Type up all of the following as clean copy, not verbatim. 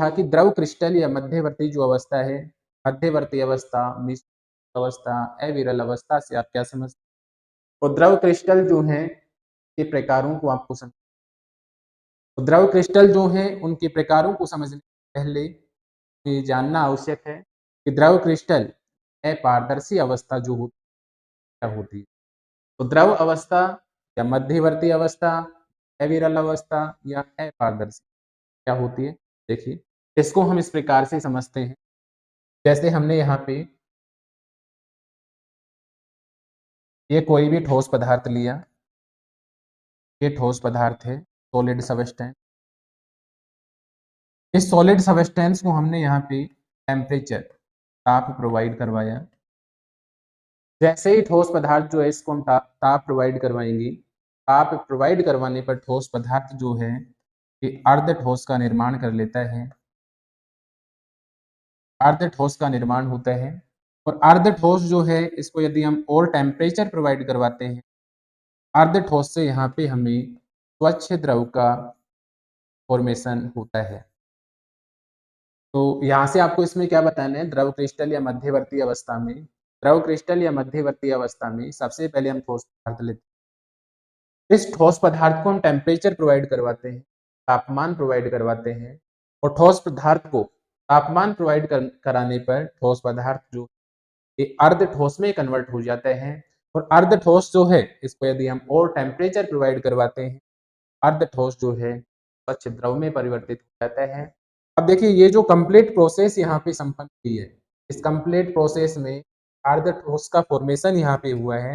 था कि द्रव क्रिस्टल या मध्यवर्ती जो अवस्था है, मध्यवर्ती अवस्था, मिश्र अवस्था, अविरल अवस्था से आप क्या समझते हैं? तो द्रव क्रिस्टल जो हैं के प्रकारों को आपको समझ, तो द्रव क्रिस्टल जो हैं उनके प्रकारों को समझने से पहले ये जानना आवश्यक है कि द्रव क्रिस्टल अपारदर्शी अवस्था जो होती है क्या होती है। तो द्रव अवस्था या मध्यवर्ती अवस्था, अविरल अवस्था या अपारदर्शी क्या होती है? देखिए, इसको हम इस प्रकार से समझते हैं, जैसे हमने यहाँ पे ये कोई भी ठोस पदार्थ लिया, ये ठोस पदार्थ है, सॉलिड सबस्टेंस। इस सॉलिड सबस्टेंस को हमने यहाँ पे टेम्परेचर, ताप प्रोवाइड करवाया। जैसे ही ठोस पदार्थ जो है इसको हम ताप प्रोवाइड करवाएंगे, ताप प्रोवाइड करवाने पर ठोस पदार्थ जो है ये अर्ध ठोस का निर्माण कर लेता है, अर्ध ठोस का निर्माण होता है। और अर्ध ठोस जो है इसको यदि हम और टेम्परेचर प्रोवाइड करवाते हैं, अर्ध ठोस से यहाँ पे हमें स्वच्छ द्रव का फॉर्मेशन होता है। तो यहाँ से आपको इसमें क्या बताना है, द्रव क्रिस्टल या मध्यवर्ती अवस्था में, द्रव क्रिस्टल या मध्यवर्ती अवस्था में सबसे पहले हम ठोस पदार्थ लेते हैं। इस ठोस पदार्थ को हम टेम्परेचर प्रोवाइड करवाते हैं, तापमान प्रोवाइड करवाते हैं। और ठोस पदार्थ को तापमान प्रोवाइड कराने पर ठोस पदार्थ जो ये अर्ध ठोस में कन्वर्ट हो जाता है। और अर्ध ठोस जो है इसको यदि हम और टेम्परेचर प्रोवाइड करवाते हैं, अर्ध ठोस जो है स्वच्छ द्रव में परिवर्तित हो जाता है। अब देखिए ये जो कंप्लीट प्रोसेस यहाँ पे संपन्न हुई है, इस कंप्लीट प्रोसेस में अर्ध ठोस का फॉर्मेशन यहाँ पे हुआ है।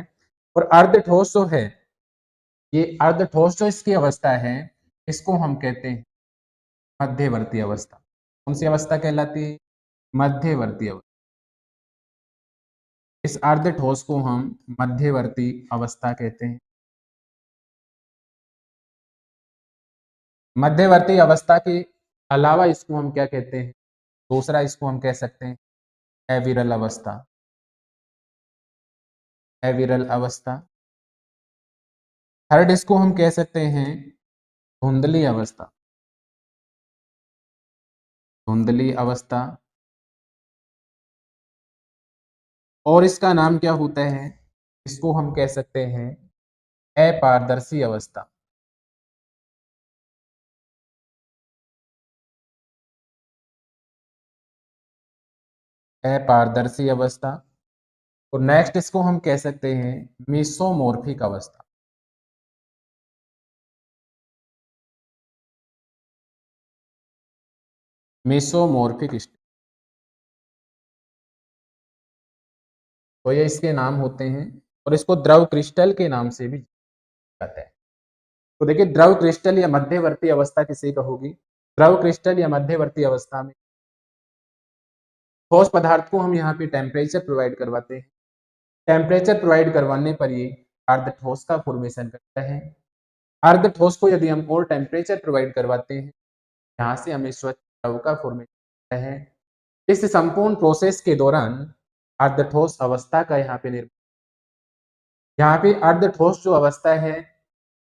और अर्ध ठोस जो है, ये अर्ध ठोस जो इसकी अवस्था है इसको हम कहते हैं मध्यवर्ती अवस्था। कौन सी अवस्था कहलाती है? मध्यवर्ती अवस्था। इस अर्ध ठोस को हम मध्यवर्ती अवस्था कहते हैं। मध्यवर्ती अवस्था के अलावा इसको हम क्या कहते हैं? दूसरा इसको हम कह सकते हैं अविरल अवस्था, अविरल अवस्था। थर्ड इसको हम कह सकते हैं धुंधली अवस्था, धुंधली अवस्था। और इसका नाम क्या होता है? इसको हम कह सकते हैं अपारदर्शी अवस्था, अपारदर्शी अवस्था। और नेक्स्ट इसको हम कह सकते हैं मेसोमॉर्फिक अवस्था, मेसोमॉर्फिक स्टेट। तो ये इसके नाम होते हैं। और इसको द्रव क्रिस्टल के नाम से भी जाता है। तो देखिए द्रव क्रिस्टल या मध्यवर्ती अवस्था किसे कहोगी? द्रव क्रिस्टल या मध्यवर्ती अवस्था में ठोस पदार्थ को हम यहाँ पे टेम्परेचर प्रोवाइड करवाते हैं। टेम्परेचर प्रोवाइड करवाने पर ये अर्ध ठोस का फॉर्मेशन करता है। अर्ध ठोस को यदि हम और टेम्परेचर प्रोवाइड करवाते हैं, यहाँ से हमें स्वच्छ द्रव का फॉर्मेशन होता है। इस संपूर्ण प्रोसेस के दौरान अर्ध ठोस अवस्था का यहाँ पे यहाँ पे अर्ध ठोस जो अवस्था है,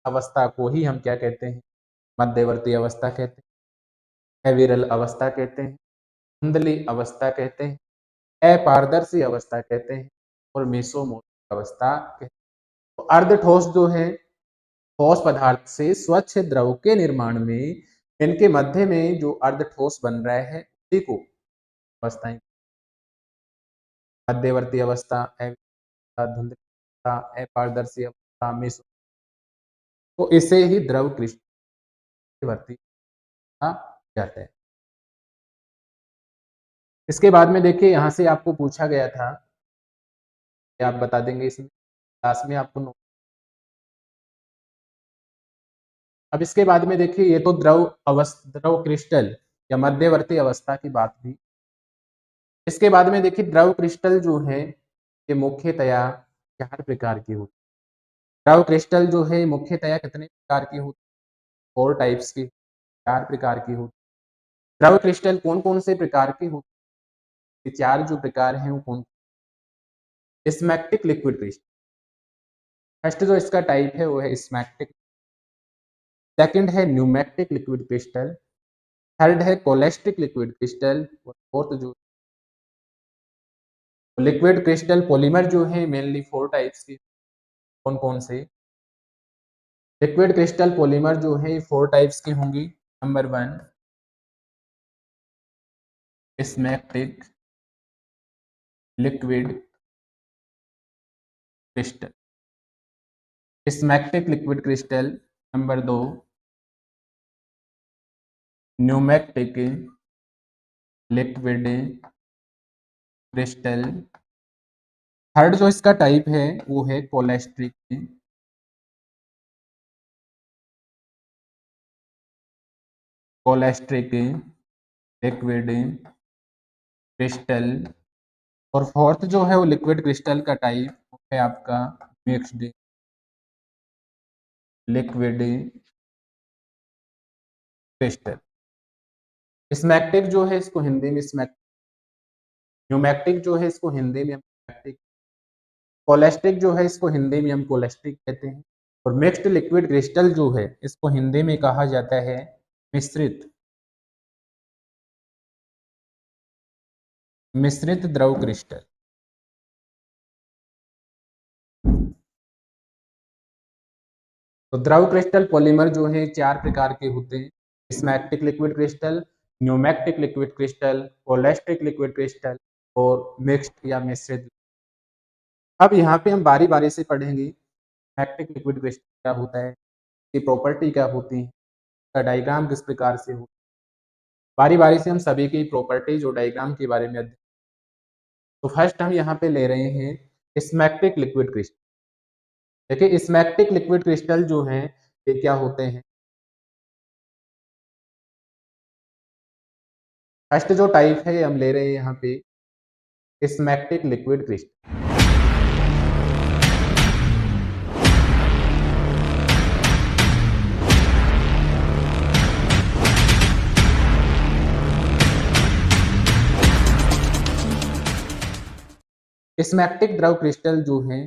अवस्था को ही हम क्या कहते हैं? मध्यवर्ती अवस्था कहते हैं, अविरल अवस्था कहते हैं, धुंधली अवस्था कहते हैं, अपारदर्शी अवस्था कहते हैं और मेसोमोर्फिक अवस्था कहते हैं। तो अर्ध ठोस जो है ठोस पदार्थ से स्वच्छ द्रव के निर्माण में इनके मध्य में जो अर्ध ठोस बन रहा है उसी को अवस्थाएं, मध्यवर्ती अवस्था, अविरल, धुंधली अवस्था, अपारदर्शी अवस्था, मेसो, तो इसे ही द्रव क्रिस्टवर्ती कहा जाता है। इसके बाद में देखिए यहाँ से आपको पूछा गया था कि आप बता देंगे इसमें क्लास में आपको अब इसके बाद में देखिए ये तो द्रव क्रिस्टल या मध्यवर्ती अवस्था की बात हुई। इसके बाद में देखिए द्रव क्रिस्टल जो है ये मुख्यतया 4 प्रकार की होती है। द्रव क्रिस्टल जो है मुख्यतया कितने प्रकार की होती है? 4 टाइप्स की, 4 प्रकार की होती है। द्रव क्रिस्टल कौन-कौन से प्रकार की होती है? ये 4 जो प्रकार हैं वो कौन? स्मैक्टिक लिक्विड क्रिस्टल, फर्स्ट जो इसका टाइप है वो है स्मैक्टिक। सेकंड है न्यूमैक्टिक लिक्विड क्रिस्टल। थर्ड है कोलेस्ट्रिक लिक्विड क्रिस्टल और फोर्थ जो लिक्विड क्रिस्टल पॉलीमर जो है मेनली 4 टाइप्स के कौन-कौन से? लिक्विड क्रिस्टल पॉलीमर जो है 4 टाइप्स के होंगी। Number 1 smectic liquid crystal, smectic liquid crystal. Number 2 nematic liquid crystal. Third जो इसका टाइप है वो है कोलेस्ट्रिक लिक्विड क्रिस्टल। और फोर्थ जो है वो लिक्विड क्रिस्टल का टाइप वो है आपका मिक्स्ड लिक्विड क्रिस्टल। स्मैग्नेटिक जो है इसको हिंदी में स्मैग, न्यूमैटिक जो है इसको हिंदी में हम न्यूमैटिक, कोलेस्ट्रिक जो है इसको हिंदी में हम कोलेस्ट्रिक कहते हैं। और मिक्स्ड लिक्विड क्रिस्टल जो है इसको हिंदी में कहा जाता है मिश्रित मिश्रित द्रव क्रिस्टल। तो द्रव क्रिस्टल पॉलीमर जो है 4 प्रकार के होते हैं। Smectic liquid crystal, nematic liquid crystal, cholesteric liquid crystal और मिक्स्ड या मिश्रित। अब यहाँ पे हम बारी-बारी से पढ़ेंगे मैग्नेटिक लिक्विड क्रिस्टल क्या होता है, इसकी प्रॉपर्टी क्या होती है, इसका डायग्राम किस प्रकार से हो। बारी-बारी से हम सभी की प्रॉपर्टीज और डायग्राम के बारे में अध्ययन। तो फर्स्ट हम यहाँ पे ले रहे हैं स्मैग्नेटिक लिक्विड क्रिस्टल। देखिए स्मैग्नेटिक लिक्विड क्रिस्टल जो है ये क्या होते हैं। फर्स्ट जो टाइप है हम ले रहे हैं यहाँ पे स्मैग्नेटिक लिक्विड क्रिस्टल। स्मैग्नेटिक द्रव क्रिस्टल जो है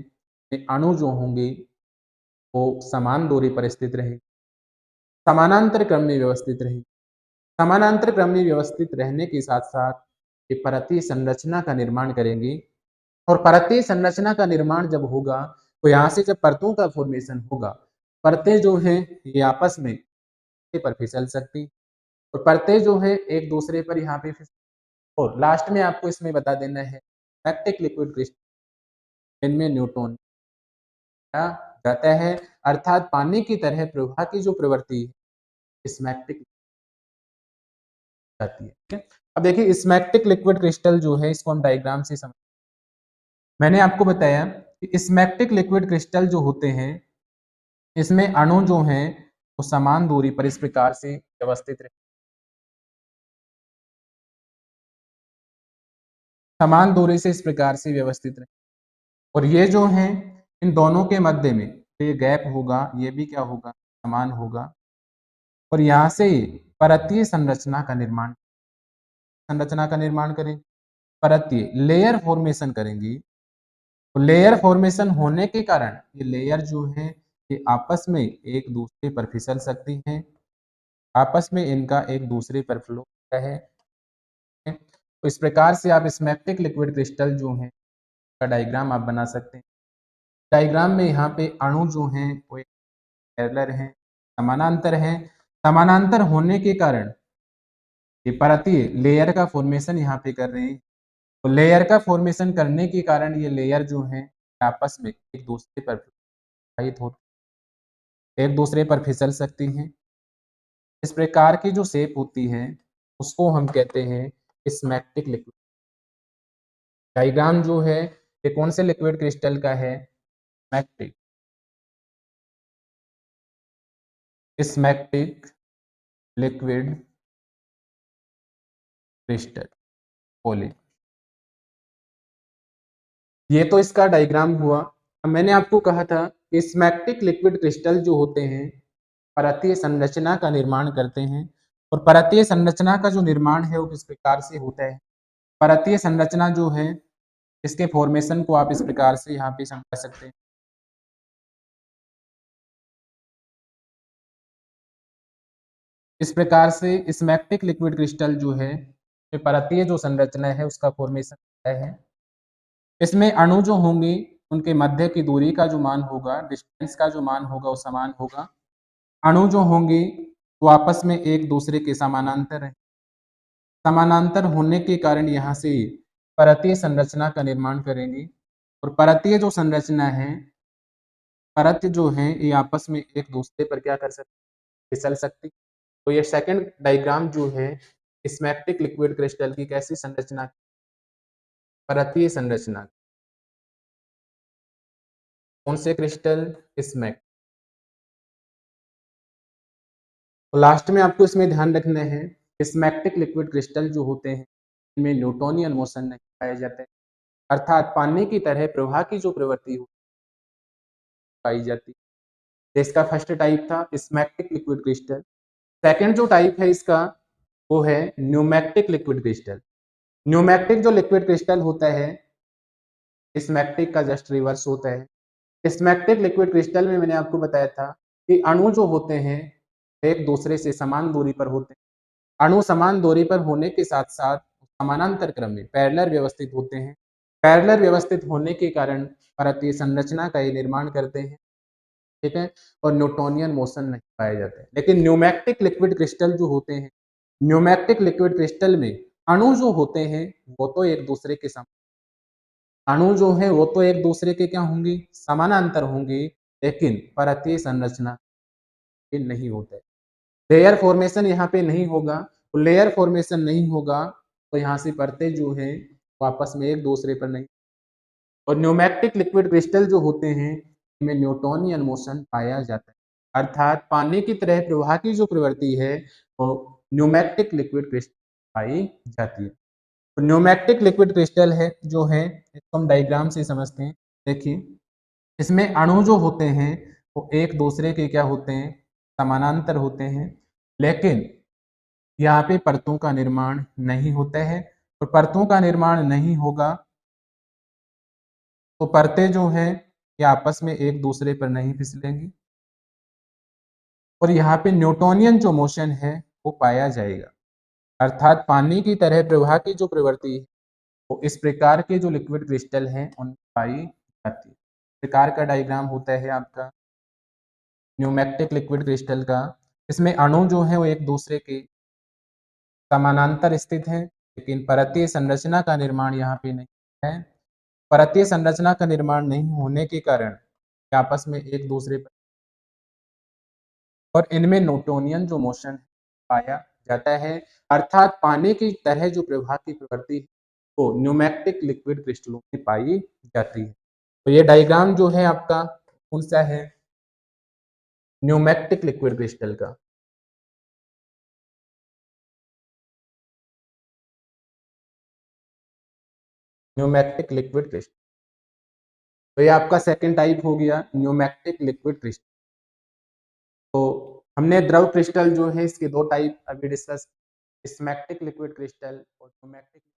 ये अणु जो होंगे वो समान दूरी पर स्थित रहेंगे, समानांतर क्रम में व्यवस्थित रहेंगे। समानांतर क्रम में व्यवस्थित रहने के साथ-साथ ये परतीय संरचना का निर्माण करेंगे। और परतीय संरचना का निर्माण जब होगा तो यहाँ से जब परतों का फॉर्मेशन होगा, परतें जो हैं ये आपस में पर फिसल सकती और परतें जो है एक दूसरे पर यहाँ पे फिसल। और लास्ट में आपको इसमें बता देना है मैग्नेटिक लिक्विड क्रिस्टल इनमें न्यूट्रॉन क्या रहता है, अर्थात पानी की तरह प्रवाह की जो प्रवृत्ति है स्मैग्नेटिक जाती है। ठीक है, अब देखिए स्मैग्नेटिक लिक्विड क्रिस्टल जो है इसको हम डायग्राम से समझ। मैंने आपको बताया कि स्मैग्नेटिक लिक्विड क्रिस्टल जो होते हैं इसमें अणु जो हैं वो समान दूरी पर इस प्रकार से व्यवस्थित रहे, समान दूरी से इस प्रकार से व्यवस्थित रहे। और ये जो हैं इन दोनों के मध्य में तो ये गैप होगा, ये भी क्या होगा समान होगा। और यहाँ से परतीय संरचना का निर्माण करें, परतीय लेयर फॉर्मेशन करेंगी। तो लेयर फॉर्मेशन होने के कारण ये लेयर जो है ये आपस में एक दूसरे पर फिसल सकती हैं, आपस में इनका एक दूसरे पर फ्लो होता है। तो इस प्रकार से आप स्मैग्नेटिक लिक्विड क्रिस्टल जो है का डायग्राम आप बना सकते हैं। डायग्राम में यहाँ पे अणु जो हैं वो पैरेलल हैं, समानांतर हैं। समानांतर होने के कारण ये परतीय लेयर का फॉर्मेशन यहाँ पे कर रहे हैं। तो लेयर का फॉर्मेशन करने के कारण ये लेयर जो है आपस में एक दूसरे पर प्रभावित हो, एक दूसरे पर फिसल सकती हैं। इस प्रकार की जो शेप होती है उसको हम कहते हैं स्मैग्नेटिक लिक्विड। डायग्राम जो है ये कौन से लिक्विड क्रिस्टल का है, स्मैग्नेटिक स्मैग्नेटिक लिक्विड क्रिस्टल पॉली। ये तो इसका डायग्राम हुआ। अब मैंने आपको कहा था कि स्मैग्नेटिक लिक्विड क्रिस्टल जो होते हैं परतीय संरचना का निर्माण करते हैं। और परतीय संरचना का जो निर्माण है वो किस प्रकार से होता है। परतीय संरचना जो है इसके फॉर्मेशन को आप इस प्रकार से यहाँ पे समझ सकते हैं। इस प्रकार से स्मैक्टिक लिक्विड क्रिस्टल जो है, ये परतीय जो संरचना है उसका फॉर्मेशन होता है। इसमें अणु जो होंगे उनके मध्य की दूरी का जो मान होगा, डिस्टेंस का जो मान होगा वो समान होगा। अणु जो होंगे वो आपस में एक दूसरे के समानांतर हैं। समानांतर होने के कारण यहाँ से परतीय संरचना का निर्माण करेंगे और परतीय जो संरचना है, परत जो है ये आपस में एक दूसरे पर क्या कर सकती, फिसल सकती। तो ये सेकंड डायग्राम जो है स्मैक्टिक लिक्विड क्रिस्टल की कैसी संरचना, परतीय संरचना। कौन से क्रिस्टल, स्मैक। तो लास्ट में आपको इसमें ध्यान रखना है स्मैक्टिक लिक्विड क्रिस्टल जो होते हैं इनमें न्यूटोनियन मोशन नहीं पाए जाते, अर्थात पानी की तरह प्रवाह की जो प्रवृत्ति पाई जाती है। इसका फर्स्ट टाइप था स्मैक्टिक लिक्विड क्रिस्टल। सेकंड जो टाइप है इसका वो है न्यूमैक्टिक लिक्विड क्रिस्टल। न्यूमैक्टिक जो लिक्विड क्रिस्टल होता है स्मैक्टिक का जस्ट रिवर्स होता है। स्मैक्टिक लिक्विड क्रिस्टल में मैंने आपको बताया था कि अणु जो होते हैं एक दूसरे से समान दूरी पर होते हैं। अणु समान दूरी पर होने के साथ साथ समानांतर क्रम में पैरेलल व्यवस्थित होते हैं। पैरेलल व्यवस्थित होने के कारण परतीय संरचना का ये निर्माण करते हैं, ठीक है, और न्यूटोनियन मोशन नहीं पाए जाते। लेकिन न्यूमैक्टिक लिक्विड क्रिस्टल जो होते हैं, न्यूमैक्टिक लिक्विड क्रिस्टल में अणु जो होते हैं वो तो एक दूसरे के सम अणु जो है वो तो एक दूसरे के क्या होंगे, समानांतर होंगे, लेकिन परतीय संरचना ये नहीं होते। लेयर फॉर्मेशन यहाँ पे नहीं होगा। तो लेयर फॉर्मेशन नहीं होगा तो यहाँ से परतें जो है वो आपस में एक दूसरे पर नहीं। और न्यूमैक्टिक लिक्विड क्रिस्टल जो होते हैं इनमें न्यूटोनियन मोशन पाया जाता है, अर्थात पानी की तरह प्रवाह की जो प्रवृत्ति है वो न्यूमैक्टिक लिक्विड क्रिस्टल पाई जाती है। तो न्यूमैक्टिक लिक्विड क्रिस्टल है जो है इसको हम डायग्राम से समझते हैं। देखिए इसमें अणु जो होते हैं वो एक दूसरे के क्या होते हैं, समानांतर होते हैं, लेकिन यहाँ पे परतों का निर्माण नहीं होता है। और परतों का निर्माण नहीं होगा तो परतें जो हैं ये आपस में एक दूसरे पर नहीं फिसलेंगी और यहाँ पे न्यूटोनियन जो मोशन है वो पाया जाएगा, अर्थात पानी की तरह प्रवाह की जो प्रवृत्ति है वो इस प्रकार के जो लिक्विड क्रिस्टल हैं उन पाई जाती है। इस प्रकार का डायग्राम होता है आपका न्यूमैक्टिक लिक्विड क्रिस्टल का। इसमें अणु जो है वो एक दूसरे के समानांतर स्थित है, लेकिन परतीय संरचना का निर्माण यहाँ पे नहीं है। परतीय संरचना का निर्माण नहीं होने के कारण आपस में एक दूसरे पर और इनमें न्यूटोनियन जो मोशन पाया जाता है, अर्थात पानी की तरह जो प्रवाह की प्रवृत्ति है वो न्यूमैक्टिक लिक्विड क्रिस्टलों में पाई जाती है। तो ये डायग्राम जो है आपका कौन सा है, न्यूमैक्टिक लिक्विड क्रिस्टल का। न्यूमैक्टिक लिक्विड क्रिस्टल, तो ये आपका सेकंड टाइप हो गया न्यूमैक्टिक लिक्विड क्रिस्टल। तो हमने द्रव क्रिस्टल जो है इसके दो टाइप अभी डिस्कस, स्मैक्टिक लिक्विड क्रिस्टल और न्यूमैक्टिक